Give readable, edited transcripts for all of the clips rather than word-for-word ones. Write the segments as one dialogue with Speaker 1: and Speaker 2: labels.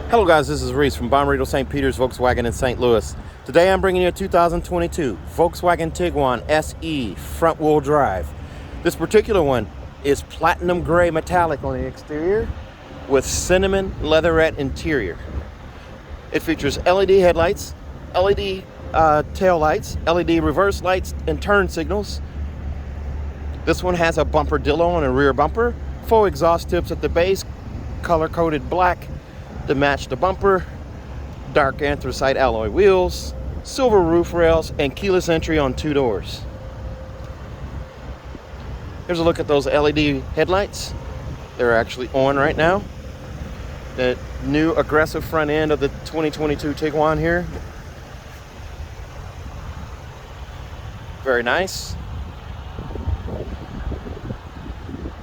Speaker 1: Hello guys, this is Reese from VW Radio St. Peter's, Volkswagen in St. Louis. Today I'm bringing you a 2022 Volkswagen Tiguan SE front-wheel drive. This particular one is platinum gray metallic on the exterior with cinnamon leatherette interior. It features LED headlights, LED tail lights, LED reverse lights and turn signals. This one has a bumper dillo on a rear bumper, faux exhaust tips at the base, color-coded black to match the bumper, dark anthracite alloy wheels, silver roof rails, and keyless entry on 2 doors. Here's a look at those LED headlights. They're actually on right now. The new aggressive front end of the 2022 Tiguan here. Very nice.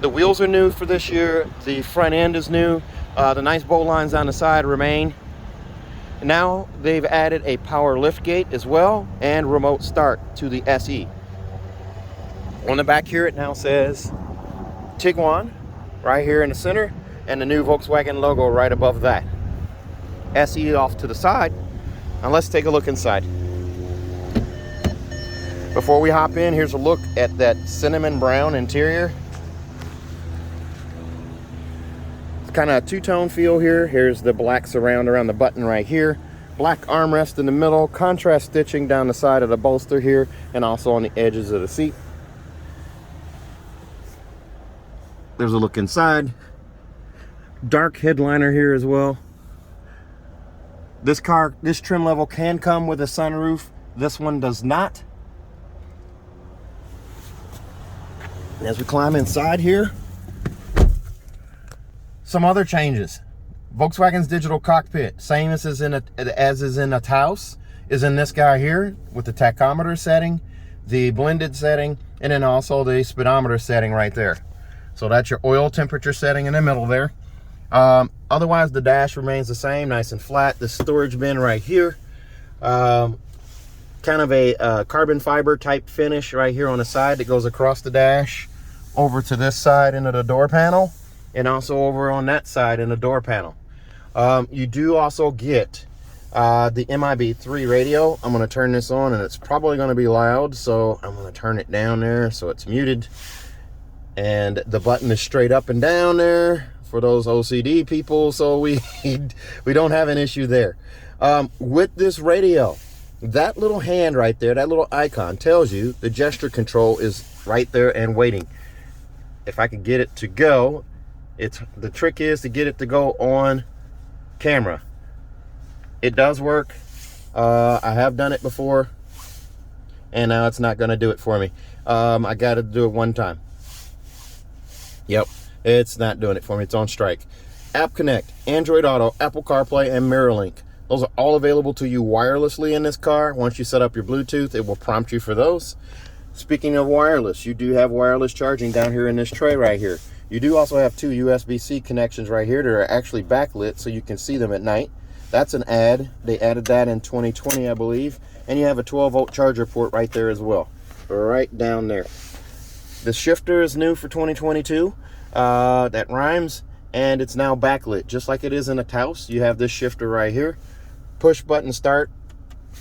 Speaker 1: The wheels are new for this year. The front end is new. The nice bow lines on the side remain. Now they've added a power lift gate as well and remote start to the SE. On the back here it now says Tiguan right here in the center and the new Volkswagen logo right above that. SE off to the side. Now let's take a look inside. Before we hop in, here's a look at that cinnamon brown interior. Kind of a two-tone feel here. Here's the black surround around the button right here, black armrest in the middle, contrast stitching down the side of the bolster here and also on the edges of the seat. There's a look inside. Dark headliner here as well. This trim level can come with a sunroof. This one does not. And as we climb inside here, some other changes. Volkswagen's digital cockpit, same as is in a Taos, is in this guy here with the tachometer setting, the blended setting, and then also the speedometer setting right there. So that's your oil temperature setting in the middle there. Otherwise, the dash remains the same, nice and flat. The storage bin right here, kind of a carbon fiber type finish right here on the side that goes across the dash over to this side into the door panel. And also over on that side in the door panel. You do also get the Mib-3 radio. I'm going to turn this on and it's probably going to be loud, so I'm going to turn it down there so it's muted. And the button is straight up and down there for those OCD people, so we don't have an issue there. With this radio, that little hand right there, that little icon tells you the gesture control is right there and waiting. If I could get it to go, the trick is to get it to go on camera. It does work. I have done it before and now it's not going to do it for me. I got to do it one time. Yep, it's not doing it for me. It's on strike. App Connect, Android Auto, Apple CarPlay, and MirrorLink. Those are all available to you wirelessly in this car. Once you set up your Bluetooth, it will prompt you for those. Speaking of wireless, you do have wireless charging down here in this tray right here. You do also have 2 USB-C connections right here that are actually backlit so you can see them at night. That's an add. They added that in 2020, I believe. And you have a 12-volt charger port right there as well. Right down there. The shifter is new for 2022. That rhymes. And it's now backlit. Just like it is in a Taos, you have this shifter right here. Push button start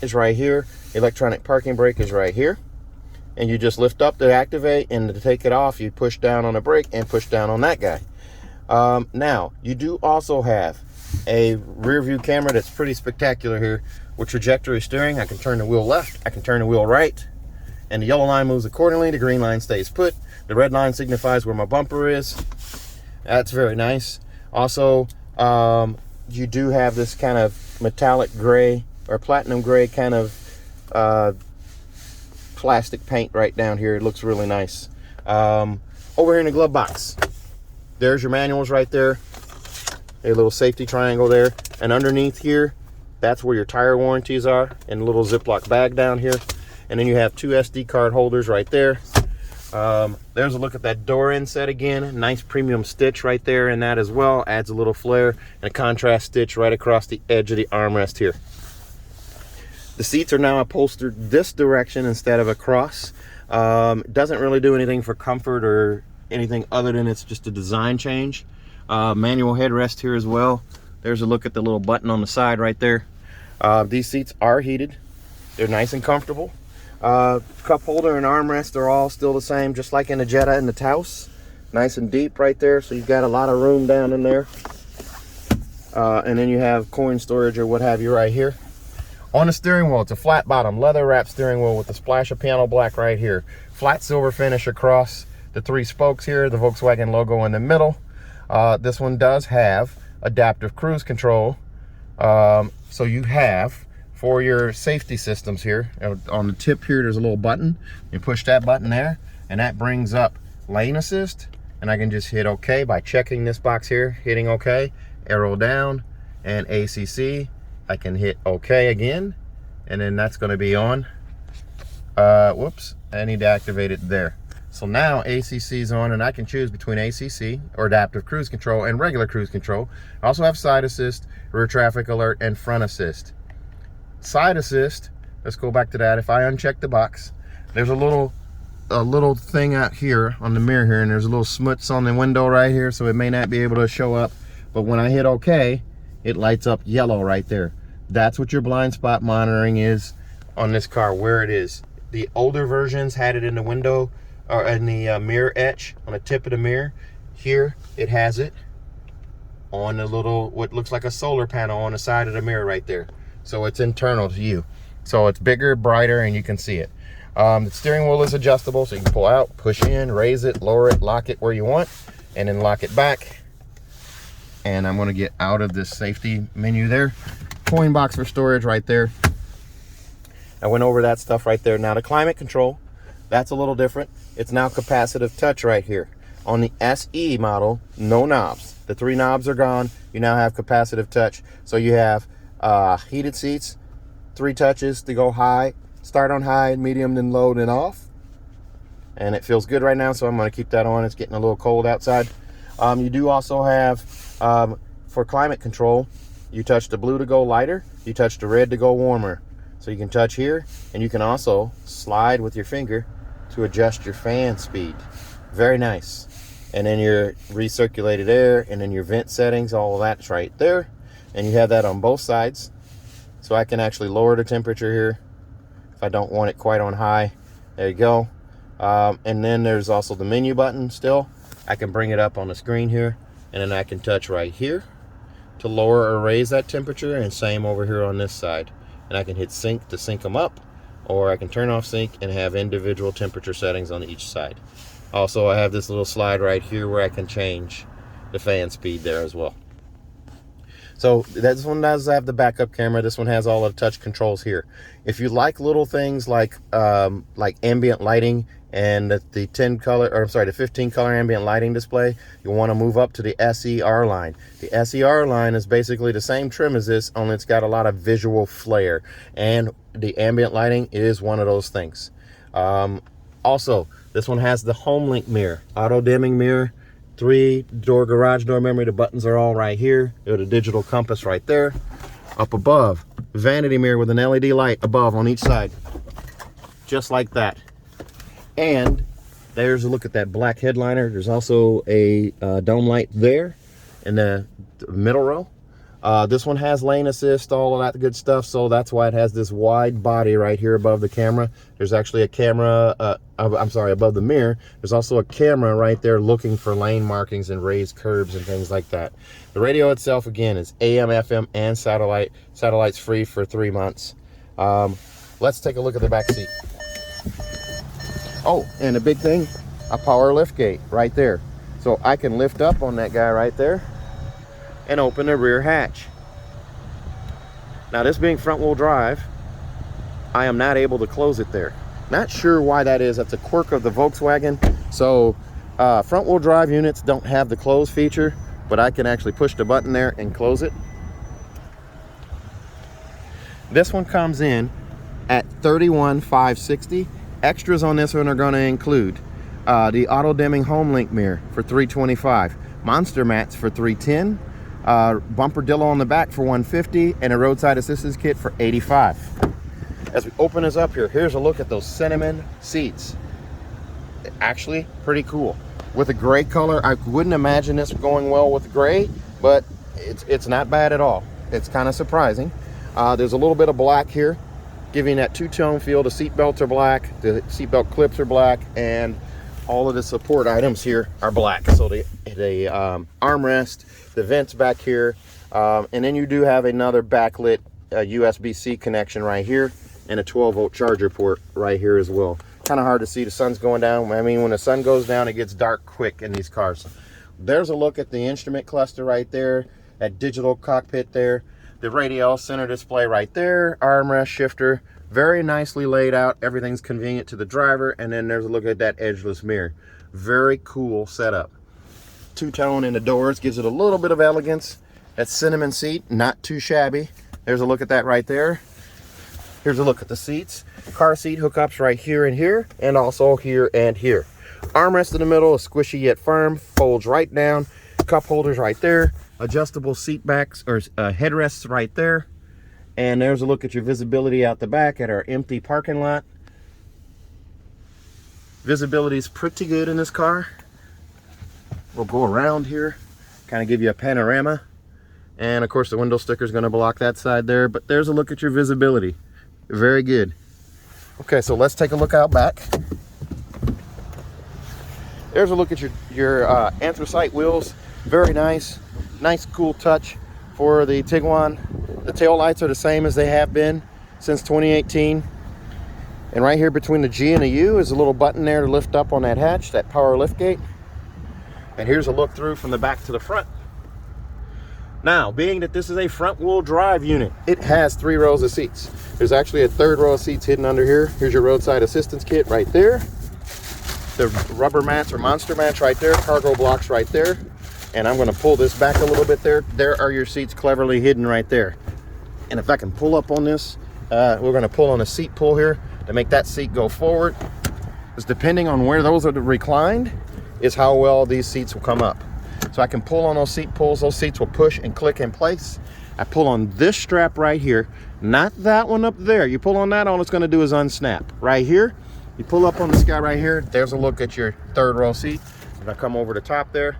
Speaker 1: is right here. Electronic parking brake is right here. And you just lift up to activate, and to take it off, you push down on the brake and push down on that guy. Now, you do also have a rear view camera that's pretty spectacular here with trajectory steering. I can turn the wheel left, I can turn the wheel right, and the yellow line moves accordingly. The green line stays put. The red line signifies where my bumper is. That's very nice. Also, you do have this kind of metallic gray or platinum gray kind of plastic paint right down here. It looks really nice. Over here in the glove box, there's your manuals right there, a little safety triangle there, and underneath here, that's where your tire warranties are, in a little Ziploc bag down here. And then you have 2 SD card holders right there. There's a look at that door inset again. Nice premium stitch right there in that as well. Adds a little flare, and a contrast stitch right across the edge of the armrest here. The seats are now upholstered this direction instead of across. Doesn't really do anything for comfort or anything other than it's just a design change. Manual headrest here as well. There's a look at the little button on the side right there. These seats are heated. They're nice and comfortable. Cup holder and armrest are all still the same, just like in the Jetta and the Taos. Nice and deep right there, so you've got a lot of room down in there. And then you have coin storage or what have you right here. On the steering wheel, it's a flat bottom, leather wrap steering wheel with a splash of piano black right here. Flat silver finish across the 3 spokes here, the Volkswagen logo in the middle. This one does have adaptive cruise control. So you have, for your safety systems here, on the tip here, there's a little button. You push that button there, and that brings up lane assist. And I can just hit OK by checking this box here, hitting OK, arrow down, and ACC. I can hit OK again, and then that's going to be on. Whoops, I need to activate it there. So now ACC is on, and I can choose between ACC, or adaptive cruise control, and regular cruise control. I also have side assist, rear traffic alert, and front assist. Side assist, let's go back to that. If I uncheck the box, there's a little thing out here on the mirror here, and there's a little smuts on the window right here, so it may not be able to show up. But when I hit OK, it lights up yellow right there. That's what your blind spot monitoring is on this car, where it is. The older versions had it in the window, or in the mirror etch on the tip of the mirror. Here it has it on the little, what looks like a solar panel on the side of the mirror right there. So it's internal to you. So it's bigger, brighter, and you can see it. The steering wheel is adjustable, so you can pull out, push in, raise it, lower it, lock it where you want, and then lock it back. And I'm going to get out of this safety menu there. Coin box for storage right there. I went over that stuff right there. Now the climate control, that's a little different. It's now capacitive touch right here. On the SE model, no knobs. The 3 knobs are gone. You now have capacitive touch. So you have heated seats, 3 touches to go high. Start on high, medium, then low, then off. And it feels good right now, so I'm going to keep that on. It's getting a little cold outside. You do also have, for climate control, you touch the blue to go lighter, you touch the red to go warmer. So you can touch here, and you can also slide with your finger to adjust your fan speed. Very nice. And then your recirculated air, and then your vent settings, all of that's right there. And you have that on both sides. So I can actually lower the temperature here if I don't want it quite on high. There you go. And then there's also the menu button still. I can bring it up on the screen here, and then I can touch right here to lower or raise that temperature, and same over here on this side. And I can hit sync to sync them up, or I can turn off sync and have individual temperature settings on each side. Also, I have this little slide right here where I can change the fan speed there as well. So this one does have the backup camera. This one has all of the touch controls here. If you like little things like ambient lighting and the 15 color ambient lighting display, you want to move up to the SER line. The SER line is basically the same trim as this, only it's got a lot of visual flair, and the ambient lighting is one of those things. Also, this one has the HomeLink mirror, auto dimming mirror, 3-door garage door memory. The buttons are all right here. There's a digital compass right there. Up above, vanity mirror with an LED light above on each side, just like that. And there's a look at that black headliner. There's also a dome light there in the middle row. This one has lane assist, all of that good stuff, so that's why it has this wide body right here above the camera. There's actually a camera, above the mirror. There's also a camera right there looking for lane markings and raised curbs and things like that. The radio itself, again, is AM, FM, and satellite. Satellite's free for 3 months. Let's take a look at the back seat. Oh, and a big thing, a power lift gate right there. So I can lift up on that guy right there and open the rear hatch. Now, this being front wheel drive, I am not able to close it there. Not sure why that is. That's a quirk of the Volkswagen. So front wheel drive units don't have the close feature, but I can actually push the button there and close it. This one comes in at $31,560. Extras on this one are going to include the auto dimming HomeLink mirror for $325, monster mats for $310, bumper dillo on the back for $150, and a roadside assistance kit for $85. As we open this up here, here's a look at those cinnamon seats. Actually, pretty cool. With a gray color, I wouldn't imagine this going well with gray, but it's not bad at all. It's kind of surprising. There's a little bit of black here, giving that two-tone feel. The seat belts are black, the seat belt clips are black, and all of the support items here are black. So the armrest, the vents back here, and then you do have another backlit USB-C connection right here, and a 12-volt charger port right here as well. Kind of hard to see. The sun's going down. I mean, when the sun goes down, it gets dark quick in these cars. There's a look at the instrument cluster right there, that digital cockpit there, the radio center display right there, armrest, shifter, very nicely laid out. Everything's convenient to the driver. And then there's a look at that edgeless mirror. Very cool setup. Two-tone in the doors gives it a little bit of elegance. That cinnamon seat, not too shabby. There's a look at that right there. Here's a look at the seats. Car seat hookups right here and here, and also here and here. Armrest in the middle is squishy yet firm, folds right down. Cup holders right there. Adjustable seat backs or headrests right there. And there's a look at your visibility out the back at our empty parking lot. Visibility is pretty good in this car. We'll go around here, kind of give you a panorama. And of course the window sticker is going to block that side there, but there's a look at your visibility. Very good. Okay, so let's take a look out back. There's a look at your anthracite wheels. Very nice. Nice cool touch for the Tiguan. The tail lights are the same as they have been since 2018. And right here between the G and the U is a little button there to lift up on that hatch, that power lift gate. And here's a look through from the back to the front. Now, being that this is a front wheel drive unit, it has 3 rows of seats. There's actually a 3rd row of seats hidden under here. Here's your roadside assistance kit right there. The rubber mats or monster mats right there. Cargo blocks right there. And I'm going to pull this back a little bit there. There are your seats cleverly hidden right there. And if I can pull up on this, we're going to pull on a seat pull here to make that seat go forward. Because depending on where those are reclined is how well these seats will come up. So I can pull on those seat pulls. Those seats will push and click in place. I pull on this strap right here, not that one up there. You pull on that, all it's going to do is unsnap. Right here, you pull up on this guy right here. There's a look at your 3rd row seat. If I come over the top there,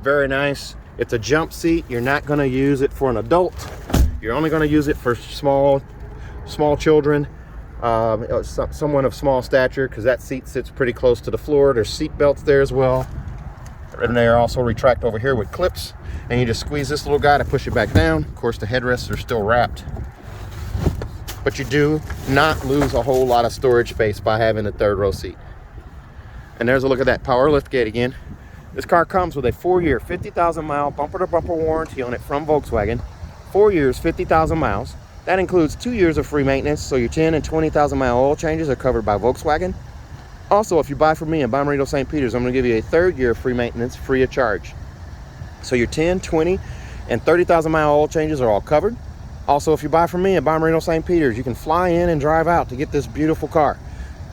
Speaker 1: very nice. It's a jump seat. You're not going to use it for an adult. You're only going to use it for small children, someone of small stature, because that seat sits pretty close to the floor. There's seat belts there as well. And they are also retract over here with clips, and you just squeeze this little guy to push it back down. Of course, the headrests are still wrapped, but you do not lose a whole lot of storage space by having the 3rd row seat. And there's a look at that power lift gate again. This car comes with a 4-year 50,000 mile bumper to bumper warranty on it from Volkswagen. 4 years, 50,000 miles. That includes 2 years of free maintenance, so your 10 and 20,000 mile oil changes are covered by Volkswagen. Also, if you buy from me in Bommarito St. Peter's, I'm going to give you a 3rd year of free maintenance free of charge. So your 10, 20, and 30,000 mile oil changes are all covered. Also, if you buy from me in Bommarito St. Peter's, you can fly in and drive out to get this beautiful car.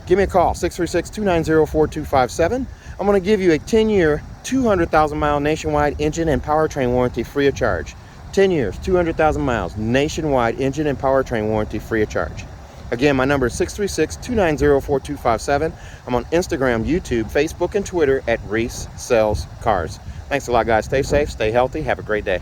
Speaker 1: Give me a call, 636-290-4257. I'm going to give you a 10-year, 200,000 mile nationwide engine and powertrain warranty free of charge. 10 years, 200,000 miles, nationwide engine and powertrain warranty free of charge. Again, my number is 636-290-4257. I'm on Instagram, YouTube, Facebook, and Twitter at Reese Sells Cars. Thanks a lot, guys. Stay safe, stay healthy. Have a great day.